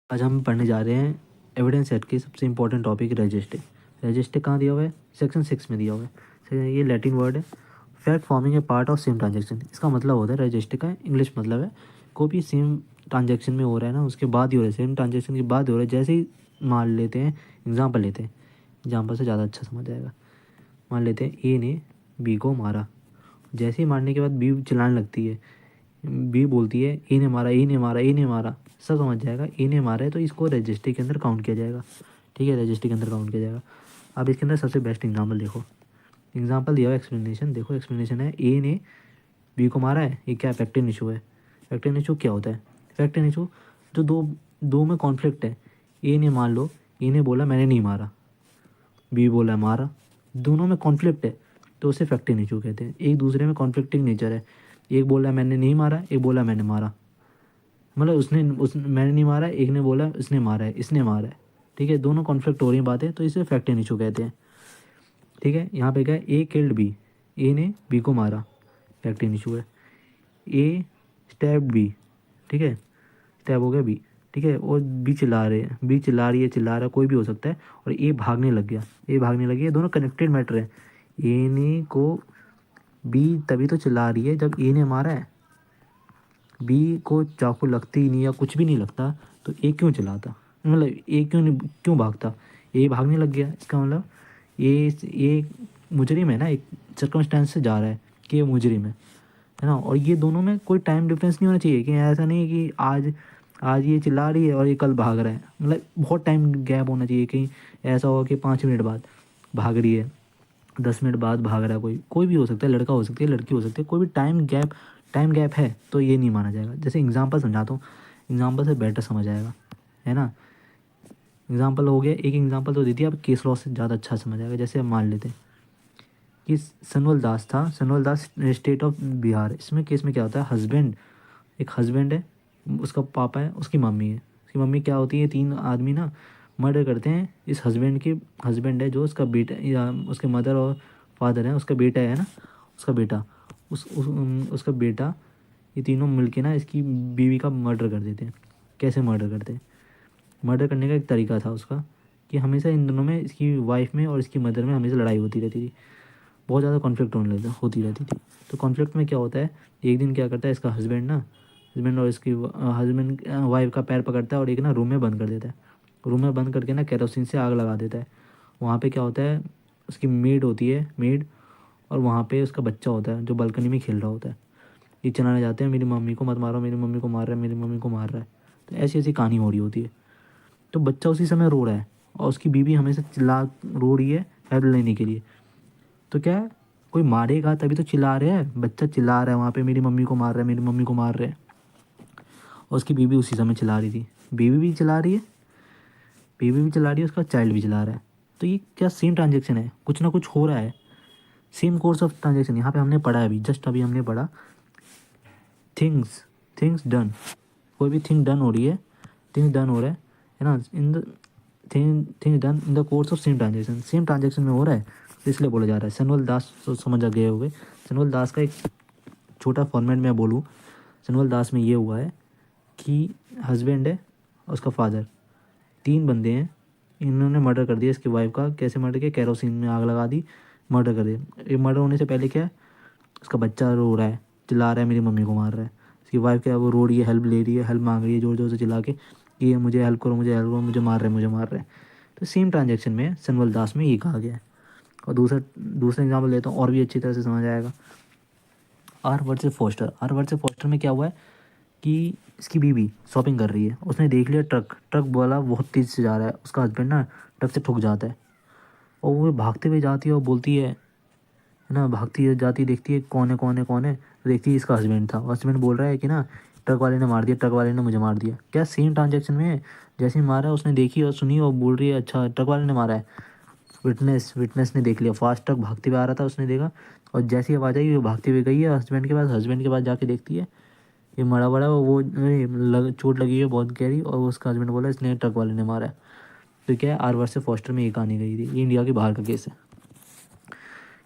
आज हम पढ़ने जा रहे हैं एविडेंस सेट की सबसे इंपॉर्टेंट टॉपिक रजिस्टिक। रजिस्टिक कहाँ दिया हुआ है? सेक्शन 6 में दिया हुआ है। ये लैटिन वर्ड है, fact forming a part of same transaction. इसका मतलब होता है रजिस्टिक का इंग्लिश मतलब है कोई भी सेम ट्रांजेक्शन में हो रहा है ना, उसके बाद ही हो रहा है, सेम ट्रांजेक्शन के बाद हो रहा है। जैसे ही मान लेते हैं, एग्जाम्पल लेते हैं, एग्जाम्पल से ज़्यादा अच्छा समझ आएगा। मान लेते हैं ए ने बी को मारा। जैसे ही मारने के बाद बी चिल्लाने लगती है, बी बोलती है ए ने मारा, ए ने मारा, ए ने मारा। सब समझ जाएगा ए ने मारा है तो इसको रजिस्ट्री के अंदर काउंट किया जाएगा। ठीक है, रजिस्ट्री के अंदर काउंट किया जाएगा। अब इसके अंदर सबसे बेस्ट एग्जांपल देखो, एग्जांपल दिया हुआ एक्सप्लेनेशन देखो। एक्सप्लेनेशन है ए ने बी को मारा है। ये क्या फैक्टर इशू है? फैक्टर इशू क्या होता है? फैक्टर इशू जो दो दो में कॉन्फ्लिक्ट है। ए ने मान लो ए ने बोला मैंने नहीं मारा, बी बोला मारा, दोनों में कॉन्फ्लिक्ट है तो उसे फैक्टर इशू कहते हैं। एक दूसरे में कॉन्फ्लिक्टिंग नेचर है, एक बोला मैंने नहीं मारा, एक बोला मैंने मारा। मतलब मैंने नहीं मारा, एक ने बोला इसने मारा है, इसने मारा है। ठीक है, दोनों कॉन्फ्लिक्ट हो रही बातें तो इसे फैक्ट एन इशू कहते हैं। ठीक है, यहाँ पे क्या है? ए किल्ड बी, ए ने बी को मारा, फैक्ट एन इशू है। ए स्टैब बी, ठीक है, स्टैब हो गया बी। ठीक है, और बी चिल्ला रहे हैं, बी चिल्ला रही है, चिल्ला रहा है, कोई भी हो सकता है। और ए भागने लग गया, ए भागने लगी है, दोनों कनेक्टेड मैटर है। ए ने को बी तभी तो चिल्ला रही है जब ए ने मारा है। बी को चाकू लगती ही नहीं या कुछ भी नहीं लगता तो ए क्यों चलाता? मतलब ए क्यों भागता? ए भागने लग गया, इसका मतलब ये मुजरिम है ना, एक सर्कमस्टेंस से जा रहा है कि ये मुजरिम है ना। और ये दोनों में कोई टाइम डिफरेंस नहीं होना चाहिए कि ऐसा नहीं है कि आज ये चिल्ला रही है और ये कल भाग रहा है। मतलब बहुत टाइम गैप होना चाहिए, कहीं ऐसा होगा कि 5 मिनट बाद भाग रही है, 10 मिनट बाद भाग रहा है, कोई भी हो सकता है, लड़का हो सकती है, लड़की हो सकती है, कोई भी टाइम गैप है तो ये नहीं माना जाएगा। जैसे एग्जांपल समझाता हूँ, एग्जांपल से बेटर समझ आएगा, है ना। एग्जांपल हो गया, एक एग्जांपल तो दी थी, अब केस लॉ से ज़्यादा अच्छा समझ आएगा। जैसे हम मान लेते हैं कि सनवल दास था, सनवल दास स्टेट ऑफ बिहार। इसमें केस में क्या होता है? हस्बैंड, एक हस्बैंड है, उसका पापा है, उसकी मम्मी है। उसकी मम्मी क्या होती है? 3 आदमी ना मर्डर करते हैं इस हस्बैंड के। हस्बैंड है जो उसका बेटा या उसके मदर और फादर है, उसका बेटा है ना, उसका बेटा, उसका बेटा, ये तीनों मिलके ना इसकी बीवी का मर्डर कर देते हैं। कैसे मर्डर करते हैं? मर्डर करने का एक तरीका था उसका कि हमेशा इन दोनों में, इसकी वाइफ में और इसकी मदर में हमेशा लड़ाई होती रहती थी, बहुत ज़्यादा कॉन्फ्लिक्ट होती रहती थी। तो कॉन्फ्लिक्ट में क्या होता है, एक दिन क्या करता है इसका हस्बैंड ना, हस्बैंड और इसकी हस्बैंड वाइफ का पैर पकड़ता है और एक ना रूम में बंद कर देता है। रूम में बंद करके ना केरोसिन से आग लगा देता है। वहाँ पे क्या होता है, उसकी मेड होती है, मेड, और वहाँ पे उसका बच्चा होता है जो बालकनी में खेल रहा होता है। ये चलाने जाते हैं, मेरी मम्मी को मत मारो, मेरी मम्मी को मार रहा है, मेरी मम्मी को मार रहा है। तो ऐसी ऐसी कहानी हो रही होती है। तो बच्चा उसी समय रो रहा है और उसकी बीवी हमेशा चिल्ला रो रही है हेल्प लेने के लिए। तो क्या है, कोई मारेगा तभी तो चिल्ला रहे हैं, बच्चा चिल्ला रहा है वहाँ पे, मेरी मम्मी को मार रहा है, मेरी मम्मी को मार रहे हैं। और उसकी बीवी उसी समय चिल्ला रही थी, बीवी भी चिल्ला रही है, बीवी भी चिल्ला रही है, उसका चाइल्ड भी चिल्ला रहा है। तो ये क्या सेम ट्रांजेक्शन है? कुछ ना कुछ हो रहा है, सेम कोर्स ऑफ ट्रांजेक्शन। यहाँ पे हमने पढ़ा है अभी, जस्ट अभी हमने पढ़ा थिंग्स, थिंग्स डन, कोई भी थिंग डन हो रही है, थिंग्स डन हो रहा है ना, in the thing done in the course of same transaction में हो रहा है, तो इसलिए बोला जा रहा है। सनवल दास तो समझ आ गए होंगे। सनवल दास का एक छोटा फॉर्मेट में बोलूँ, सनवल दास में ये हुआ है कि हस्बैंड है और उसका फादर, 3 बंदे हैं, इन्होंने मर्डर कर दिया इसकी वाइफ का। कैसे मर्डर किया? केरोसिन में आग लगा दी, मर्डर कर दिया। ये मर्डर होने से पहले क्या है, उसका बच्चा रो रहा है, चिल्ला रहा है मेरी मम्मी को मार रहा है। इसकी वाइफ क्या है, वो रो रही है, हेल्प ले रही है, हेल्प मांग रही है ज़ोर ज़ोर से चिल्ला के कि ये मुझे हेल्प करो, मुझे हेल्प करो, मुझे मार रहे हैं, मुझे मार रहे हैं। तो सेम ट्रांजेक्शन में सनवल दास में ये कहा गया है। और दूसरा एग्जाम्पल लेता हूँ और भी अच्छी तरह से समझ आएगा। R versus Foster. R versus Foster में क्या हुआ है कि इसकी बीवी शॉपिंग कर रही है, उसने देख लिया ट्रक, ट्रक वाला बहुत तेज़ से जा रहा है, उसका हस्बैंड ना ट्रक से ठुक जाता है और वो भागते हुए जाती है और बोलती है ना, भागती है जाती है, देखती है कौन है कौन है कौन है, तो देखती है इसका हस्बैंड था। हस्बैंड बोल रहा है कि ना ट्रक वाले ने मार दिया, ट्रक वाले ने मुझे मार दिया। क्या सेम ट्रांजेक्शन में जैसे ही मारा उसने देखी और सुनी और बोल रही है अच्छा ट्रक वाले ने मारा है। विटनेस ने देख लिया, फास्ट ट्रक भागते हुए आ रहा था, उसने देखा और जैसी आवाज़ आई वो भागते हुए गई है हस्बैंड के पास। हस्बैंड के पास जाके देखती है ये मरा बड़ा, वो चोट लगी है बहुत गहरी, और उसका हस्बैंड बोला इसने ट्रक वाले ने मारा है। तो क्या है, आर वर्सेस फोस्टर में ये कहानी गई थी। ये इंडिया के बाहर का केस है।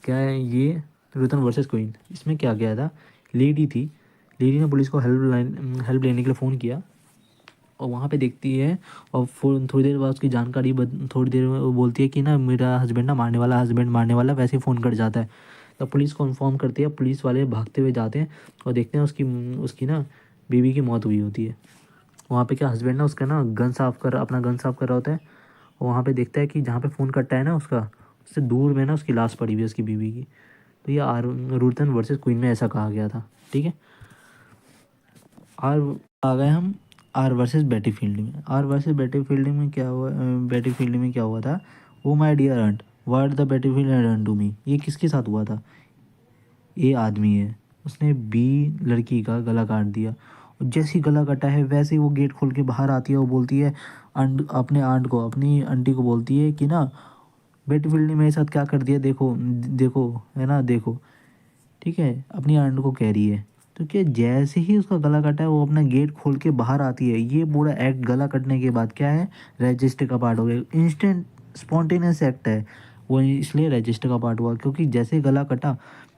क्या है ये, रुतन वर्सेस क्वीन। इसमें क्या गया था, लेडी थी, लेडी ने पुलिस को हेल्प लेने के लिए फ़ोन किया और वहाँ पे देखती है और थोड़ी देर बाद उसकी जानकारी थोड़ी देर में वो बोलती है कि ना मेरा हस्बैंड ना हस्बैंड मारने वाला, वैसे ही फ़ोन कट जाता है। तो पुलिस को इन्फॉर्म करती है, पुलिस वाले भागते हुए जाते हैं और देखते हैं उसकी उसकी ना बीवी की मौत हुई होती है। वहाँ पे क्या हस्बैंड ना उसका ना अपना गन साफ कर रहा होता है और वहाँ पे देखता है कि जहाँ पे फ़ोन कटा है ना उसका, उससे दूर में ना उसकी लाश पड़ी हुई है उसकी बीवी की। तो ये आर रुतन वर्सेस क्वीन में ऐसा कहा गया था, ठीक है। आर आ गए हम आर वर्सेस बैटलफील्ड में। आर वर्सेस बैटलफील्ड में क्या हुआ, बैटलफील्ड में क्या हुआ था, O my dear aunt what the battlefield had done to me. ये किसके साथ हुआ था, ये आदमी है, उसने बी लड़की का गला काट दिया। और जैसे ही गला कटा है वैसे ही वो गेट खोल के बाहर आती है, वो बोलती है अपने आंट को, अपनी आंटी को बोलती है कि ना बैटलफील्ड ने मेरे साथ क्या कर दिया, देखो देखो, है ना, देखो, ठीक है, अपनी आंट को कह रही है। तो क्या जैसे ही उसका गला कटा है वो अपना गेट खोल के बाहर आती है। ये पूरा एक्ट गला कटने के बाद क्या है, रजिस्टर का पार्ट हो गया, इंस्टेंट स्पॉन्टेनियस एक्ट है वो, इसलिए रजिस्टर का पार्ट हुआ। क्योंकि जैसे ही गला कटा,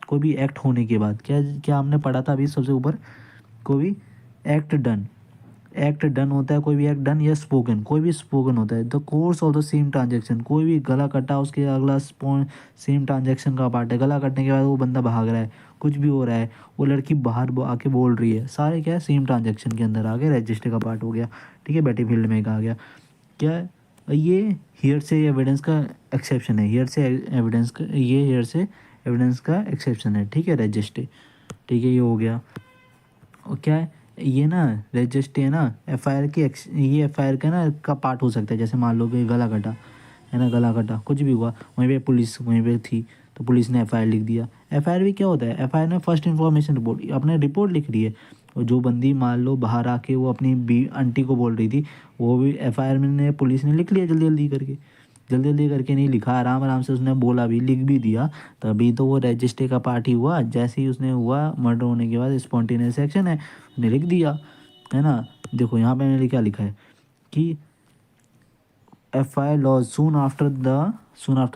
कोई भी एक्ट होने के बाद क्या क्या हमने पढ़ा था अभी सबसे ऊपर, कोई भी एक्ट डन होता है, कोई भी एक्ट डन या स्पोकन, कोई भी स्पोकन होता है। The course of the same transaction, कोई भी गला कटा उसके अगला सेम ट्रांजेक्शन का पार्ट है। गला कटने के बाद वो बंदा भाग रहा है, कुछ भी हो रहा है, वो लड़की बाहर आके बोल रही है, सारे क्या है सेम ट्रांजेक्शन के अंदर आ गए, रजिस्टर का पार्ट हो गया, ठीक है। बैटलफील्ड में कहा गया क्या है, ये हियर से एविडेंस का एक्सेप्शन है, हियर से एविडेंस का, ये हियर से एविडेंस का एक्सेप्शन है, ठीक है, रजिस्टर, ठीक है, ये हो गया। और क्या है ये ना, रजिस्टर है ना एफआईआर की ये एफआईआर का ना का पार्ट हो सकता है। जैसे मान लो कि गला कटा है ना, गला कटा कुछ भी हुआ, वहीं पे पुलिस वहीं पे थी तो पुलिस ने एफआईआर लिख दिया। एफआईआर भी क्या होता है, एफआईआर में फर्स्ट इन्फॉर्मेशन रिपोर्ट, अपने रिपोर्ट लिख रही है। और जो बंदी मान लो बाहर आके वो अपनी आंटी को बोल रही थी, वो भी एफआईआर में पुलिस ने लिख लिया जल्दी जल्दी करके, जल्दी जल्दी करके नहीं लिखा, आराम आराम से उसने बोला भी, लिख भी दिया, तभी तो वो रजिस्टर का पार्ट ही हुआ। जैसे ही उसने हुआ मर्डर होने के बाद स्पॉन्टेनियस एक्शन है, उसने लिख दिया, है ना। देखो यहाँ पे मैंने क्या लिखा है कि F I laws soon after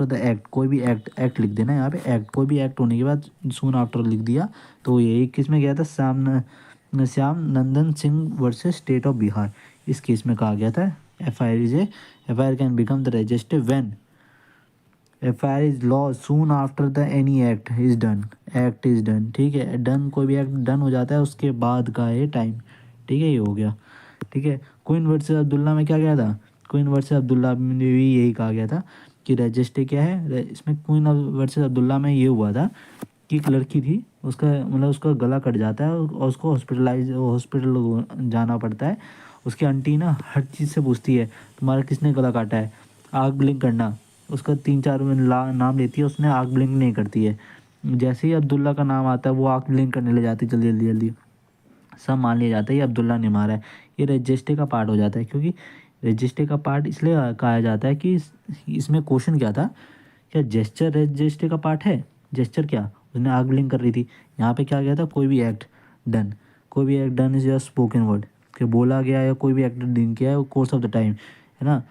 the act, कोई भी एक्ट लिख देना यहाँ पे, एक्ट कोई भी एक्ट होने के बाद सून आफ्टर लिख दिया। तो ये किस में गया था, Shyam Nandan Singh versus state of Bihar, इस केस में कहा गया था F I R can become the register when FIR is law soon after the any act is done, ठीक है। डन कोई भी एक्ट डन हो जाता है उसके बाद का ये टाइम, ठीक है, ये हो गया, ठीक है। क्वीन वर्सेस अब्दुल्ला में क्या गया था, क्वीन वर्सेस अब्दुल्ला में भी यही कहा गया था कि रजिस्टर क्या है। इसमें क्वीन वर्सेस अब्दुल्ला में ये हुआ था कि एक लड़की थी, उसका मतलब उसका गला कट जाता है और उसको हॉस्पिटल जाना पड़ता है। उसकी आंटी ना हर चीज़ से पूछती है तुम्हारा किसने गला काटा है, आग ब्लिंक करना, उसका 3-4 नाम लेती है, उसने आग ब्लिंक नहीं करती है। जैसे ही अब्दुल्ला का नाम आता है वो आग ब्लिंक करने ले जाती है जल्दी जल्दी जल्दी, सब मान लिया जाता है ये अब्दुल्ला ने मारा है। ये रजिस्टर का पार्ट हो जाता है, क्योंकि रजिस्टर का पार्ट इसलिए कहा जाता है कि इसमें क्वेश्चन क्या था, क्या जेस्चर रजिस्टर का पार्ट है, जेस्चर क्या, उसने आग ब्लिंक कर रही थी। यहाँ पे क्या गया था, कोई भी एक्ट डन, कोई भी act done is just spoken word, कि बोला गया या कोई भी एक्ट डन किया है कोर्स ऑफ द टाइम, है ना,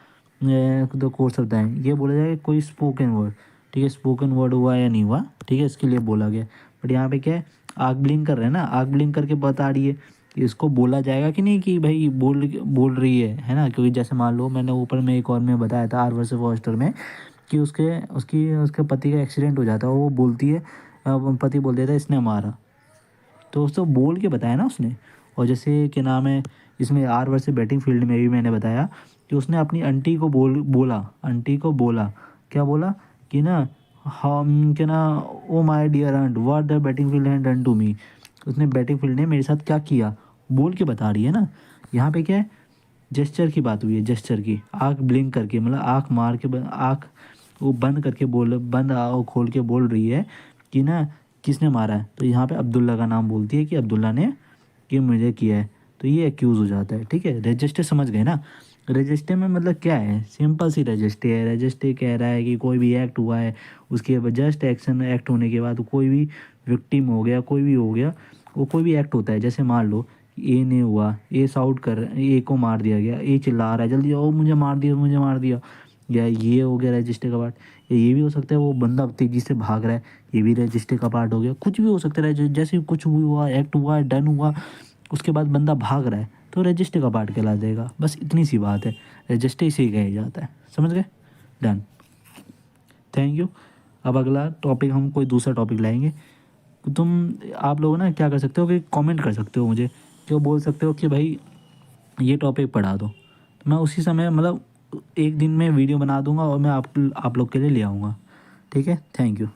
द कोर्स ऑफ टाइम, ये बोला जाएगा कोई स्पोकन वर्ड, ठीक है, स्पोकन वर्ड हुआ या नहीं हुआ, ठीक है, इसके लिए बोला गया। बट यहाँ पे क्या है, आग ब्लिंक कर रहे हैं ना, आग ब्लिंक करके बता रही है, इसको बोला जाएगा कि नहीं कि भाई बोल रही है ना। क्योंकि जैसे मान लो मैंने ऊपर में एक और में बताया था आर वर्सेस फॉरेस्टर में कि उसके पति का एक्सीडेंट हो जाता है, वो बोलती है, पति बोल देता है इसने मारा, तो उसको बोल के बताया ना उसने। और जैसे क्या नाम है, इसमें आर वर्सेस बैटिंग फील्ड में भी मैंने बताया कि उसने अपनी आंटी को बोला क्या बोला कि ना, हम क्या ना, O my dear aunt what the batting field had done to me, उसने बैटिंग फील्ड ने मेरे साथ क्या किया बोल के बता रही है ना। यहाँ पे क्या है, जेस्चर की बात हुई है, जेस्चर की, आँख ब्लिंक करके, मतलब आँख मार के आँख वो बंद करके बंद खोल के बोल रही है कि ना किसने मारा है। तो यहाँ पे अब्दुल्ला का नाम बोलती है कि अब्दुल्ला ने कि मुझे किया है, तो ये एक्यूज़ हो जाता है, ठीक है। रजिस्टर समझ गए ना, रजिस्टर में मतलब क्या है, सिंपल सी रजिस्टर है। रजिस्टर कह रहा है कि कोई भी एक्ट हुआ है, उसके जस्ट एक्ट होने के बाद कोई भी विक्टिम हो गया, कोई भी हो गया, वो कोई भी एक्ट होता है। जैसे मान लो ए ने हुआ, ए साउट कर, ए को मार दिया गया, ए चिल्ला रहा है जल्दी आओ मुझे मार दिया, या ये हो गया रजिस्टर का पार्ट। या ये भी हो सकता है वो बंदा तेजी से भाग रहा है, ये भी रजिस्टर का पार्ट हो गया। कुछ भी हो सकता है, जैसे कुछ भी हुआ, एक्ट हुआ, डन हुआ, उसके बाद बंदा भाग रहा है, तो रजिस्टर का पार्ट कहला देगा। बस इतनी सी बात है, रजिस्टर इसे ही कहा जाता है। समझ गए? Done, thank you. अब अगला टॉपिक हम कोई दूसरा टॉपिक लाएंगे। आप लोग ना क्या कर सकते हो कि कमेंट कर सकते हो मुझे, कि वो बोल सकते हो कि भाई ये टॉपिक पढ़ा दो, तो मैं उसी समय मतलब एक दिन में वीडियो बना दूंगा और मैं आप लोग के लिए ले आऊँगा। ठीक है, थैंक यू।